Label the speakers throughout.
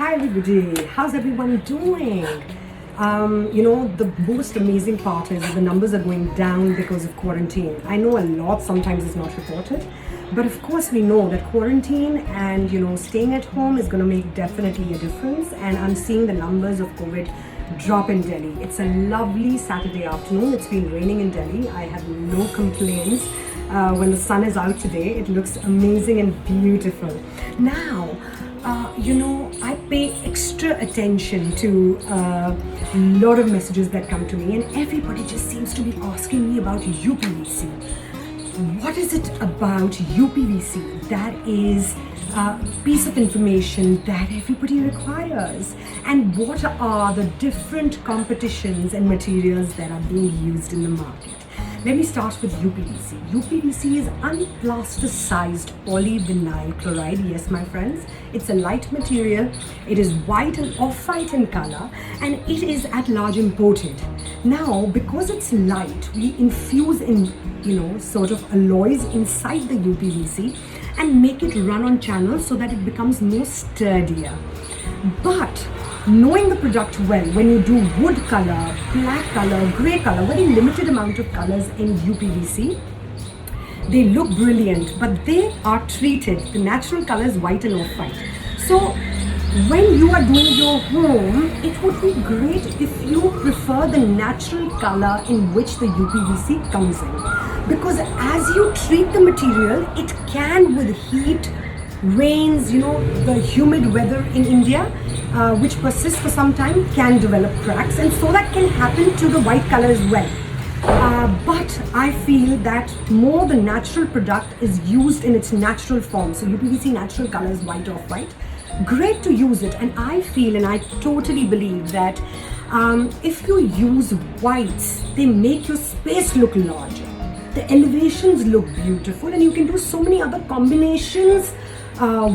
Speaker 1: Hi everybody, how's everyone doing? The most amazing part is the numbers are going down because of quarantine. I know a lot sometimes is not reported, but of course we know that quarantine and staying at home is going to make definitely a difference, and I'm seeing the numbers of COVID drop in Delhi. It's a lovely Saturday afternoon. It's been raining in Delhi. I have no complaints. When the sun is out today, it looks amazing and beautiful. Now, I pay extra attention to a lot of messages that come to me, and everybody just seems to be asking me about UPVC. What is it about UPVC that is a piece of information that everybody requires? And what are the different competitions and materials that are being used in the market? Let me start with UPVC. UPVC is unplasticized polyvinyl chloride. Yes, my friends, it's a light material. It is white and off-white in color, and it is at large imported. Now, because it's light, we infuse in, sort of alloys inside the UPVC and make it run on channels so that it becomes more sturdier. But knowing the product well, when you do wood color, black color, grey color, very limited amount of colors in UPVC, they look brilliant, but they are treated, the natural colors white and off-white. So when you are doing your home, it would be great if you prefer the natural color in which the UPVC comes in. Because as you treat the material, it can, with heat, rains, the humid weather in India, which persists for some time, can develop cracks, and so that can happen to the white color as well. But I feel that more the natural product is used in its natural form. So UPVC natural color is white off white. Great to use it, and I feel and I totally believe that if you use whites, they make your space look larger. The elevations look beautiful, and you can do so many other combinations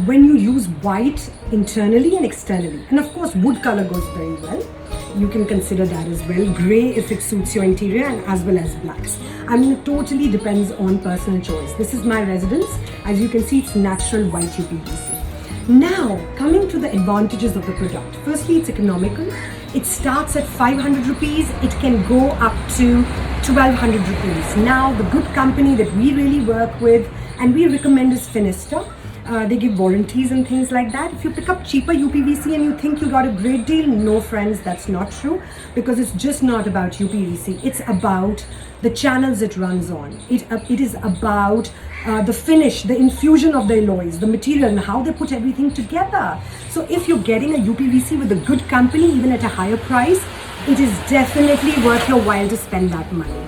Speaker 1: when you use white internally and externally. And of course, wood color goes very well. You can consider that as well. Gray if it suits your interior, and as well as blacks. I mean, it totally depends on personal choice. This is my residence. As you can see, it's natural white UPVC. Now, coming to the advantages of the product. Firstly, it's economical. It starts at 500 rupees. It can go up to 1200 rupees. Now, the good company that we really work with and we recommend is Finista. They give warranties and things like that. If you pick up cheaper UPVC and you think you got a great deal, no friends, that's not true, because it's just not about UPVC. It's about the channels it runs on. It is about the finish, the infusion of the alloys, the material, and how they put everything together. So if you're getting a UPVC with a good company, even at a higher price, it is definitely worth your while to spend that money.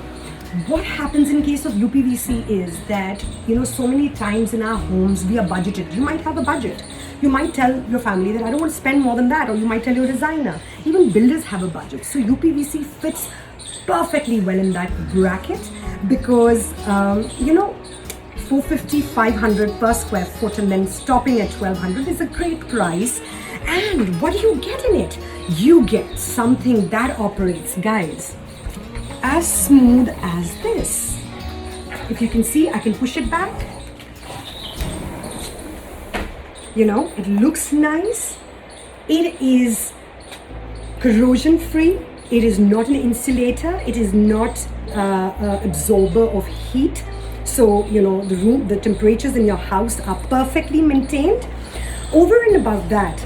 Speaker 1: What happens in case of UPVC is that, so many times in our homes, we are budgeted. You might have a budget. You might tell your family that I don't want to spend more than that, or you might tell your designer. Even builders have a budget. So UPVC fits perfectly well in that bracket because, 450, 500 per square foot and then stopping at 1200 is a great price. And what do you get in it? You get something that operates, guys, as smooth as this. If you can see, I can push it back. It looks nice. It is corrosion free. It is not an insulator. It is not an absorber of heat. So, the temperatures in your house are perfectly maintained. Over and above that,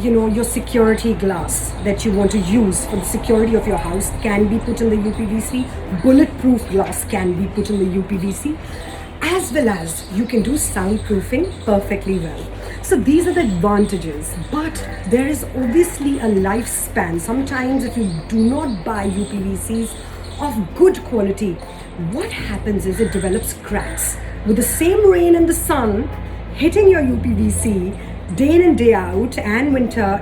Speaker 1: your security glass that you want to use for the security of your house can be put in the UPVC. Bulletproof glass can be put in the UPVC, as well as you can do soundproofing perfectly well. So these are the advantages, but there is obviously a lifespan. Sometimes if you do not buy UPVCs of good quality, what happens is it develops cracks. With the same rain and the sun hitting your UPVC, day in and day out, and winter,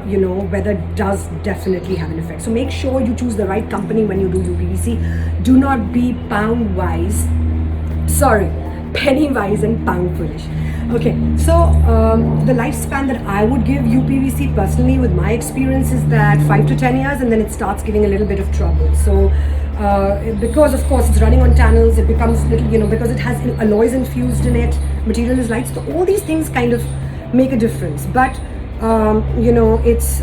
Speaker 1: weather does definitely have an effect. So make sure you choose the right company when you do UPVC. Do not be penny wise and pound foolish. Okay, so the lifespan that I would give UPVC personally with my experience is that 5 to 10 years, and then it starts giving a little bit of trouble. So because of course it's running on channels, it becomes little, because it has alloys infused in it, material is light, so all these things kind of make a difference. But You know, it's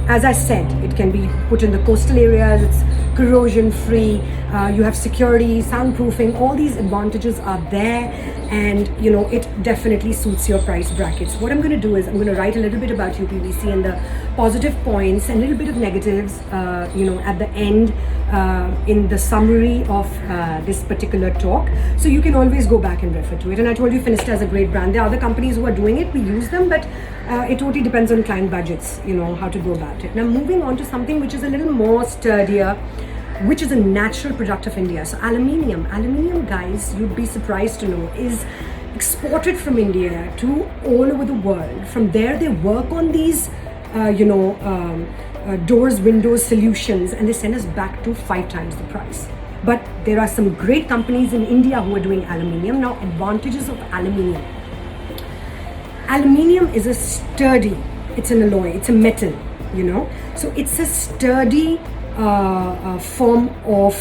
Speaker 1: as I said, it can be put in the coastal areas. It's corrosion free. You have security, soundproofing. All these advantages are there, and you know, it definitely suits your price brackets. What I'm going to do is I'm going to write a little bit about UPVC and the positive points and a little bit of negatives, you know, at the end in the summary of this particular talk, so you can always go back and refer to it. And I told you Finista is a great brand. There are other companies who are doing it. We use them, but it totally depends on client budgets, you know, how to go about it. Now moving on to something which is a little more sturdier, which is a natural product of India. So aluminium, guys, you'd be surprised to know, is exported from India to all over the world. From there they work on these doors, windows solutions, and they send us back to 5 times the price. But there are some great companies in India who are doing aluminium. Now, advantages of aluminium. Aluminium is a sturdy, it's an alloy, it's a metal, you know. So it's a sturdy form of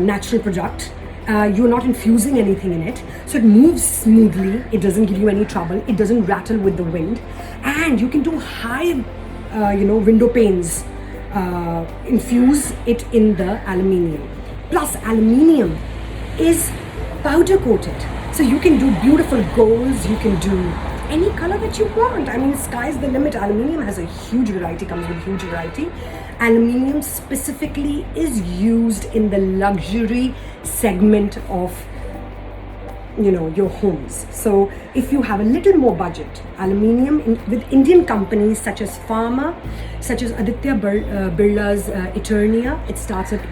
Speaker 1: natural product. You're not infusing anything in it, so it moves smoothly. It doesn't give you any trouble. It doesn't rattle with the wind, and you can do high window panes, infuse it in the aluminium. Plus aluminium is powder coated, so you can do beautiful golds, you can do any color that you want. I mean, sky's the limit. Aluminium has a huge variety, comes with huge variety. Aluminium specifically is used in the luxury segment of, you know, your homes. So if you have a little more budget, aluminium with Indian companies such as Pharma, such as Aditya Birla's Eternia, it starts at,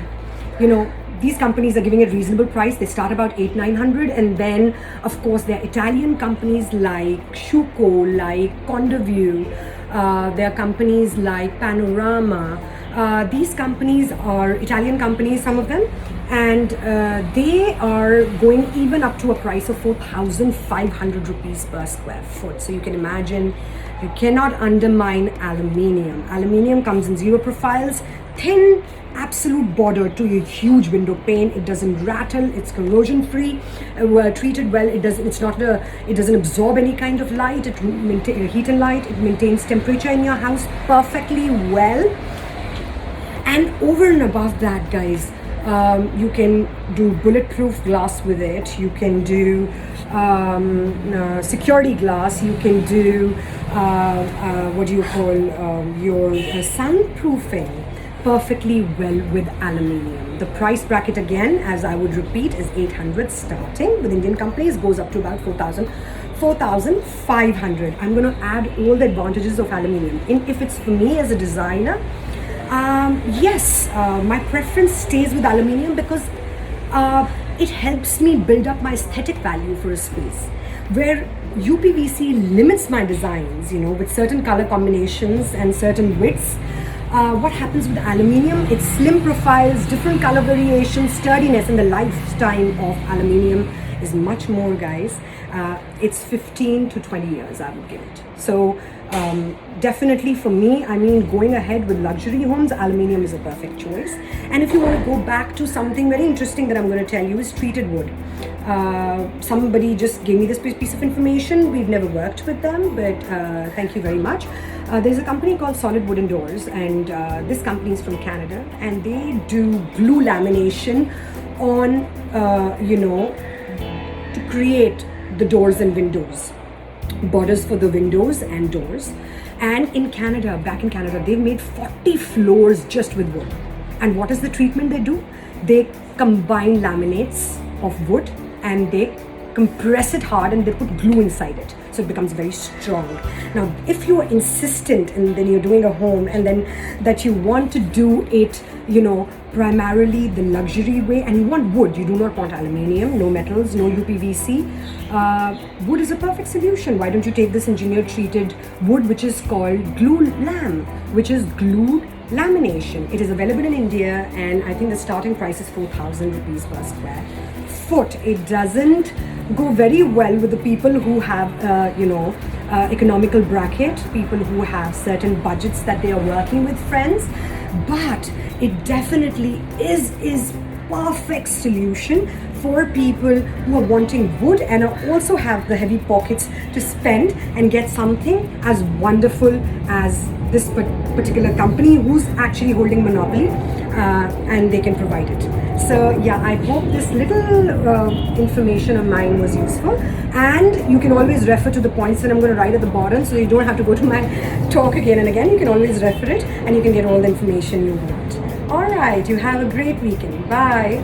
Speaker 1: you know, these companies are giving a reasonable price. They start about 800-900, and then of course there are Italian companies like Sqft, like Condoview. There are companies like Panorama. These companies are Italian companies, some of them, and they are going even up to a price of 4,500 rupees per square foot. So you can imagine, you cannot undermine aluminium. Aluminium comes in 0 profiles, thin absolute border to a huge window pane. It doesn't rattle, it's corrosion free, treated well. It doesn't absorb any kind of light. It maintains heat and light. It maintains temperature in your house perfectly well. And over and above that, guys, you can do bulletproof glass with it. You can do security glass. You can do your soundproofing perfectly well with aluminium. The price bracket, again, as I would repeat, is 800 starting. With Indian companies goes up to about 4,500. I'm going to add all the advantages of aluminium. If it's for me as a designer, yes, my preference stays with aluminium because it helps me build up my aesthetic value for a space. Where UPVC limits my designs, you know, with certain color combinations and certain widths. What happens with aluminium? It's slim profiles, different color variations, sturdiness, and the lifetime of aluminium is much more, guys. It's 15 to 20 years, I would give it. So definitely for me, I mean, going ahead with luxury homes, aluminium is a perfect choice. And if you want to go back to something very interesting that I'm going to tell you, is treated wood. Somebody just gave me this piece of information. We've never worked with them, but thank you very much. There's a company called Solid Wooden Doors, and this company is from Canada, and they do glue lamination on, to create the doors and windows, borders for the windows and doors. And in Canada, back in Canada, they've made 40 floors just with wood. And what is the treatment they do? They combine laminates of wood and they compress it hard and they put glue inside it, so it becomes very strong. Now, if you are insistent and then you're doing a home and then that you want to do it, primarily the luxury way, and you want wood, you do not want aluminium, no metals, no UPVC, wood is a perfect solution. Why don't you take this engineered treated wood, which is called glue lam, which is glued lamination. It is available in India, and I think the starting price is 4,000 rupees per square foot. It doesn't go very well with the people who have, economical bracket, people who have certain budgets that they are working with, friends. But it definitely is perfect solution for people who are wanting wood and also have the heavy pockets to spend and get something as wonderful as this particular company who's actually holding monopoly, and they can provide it. So yeah, I hope this little information of mine was useful, and you can always refer to the points that I'm going to write at the bottom, so you don't have to go to my talk again and again. You can always refer it and you can get all the information you want. All right, you have a great weekend. Bye.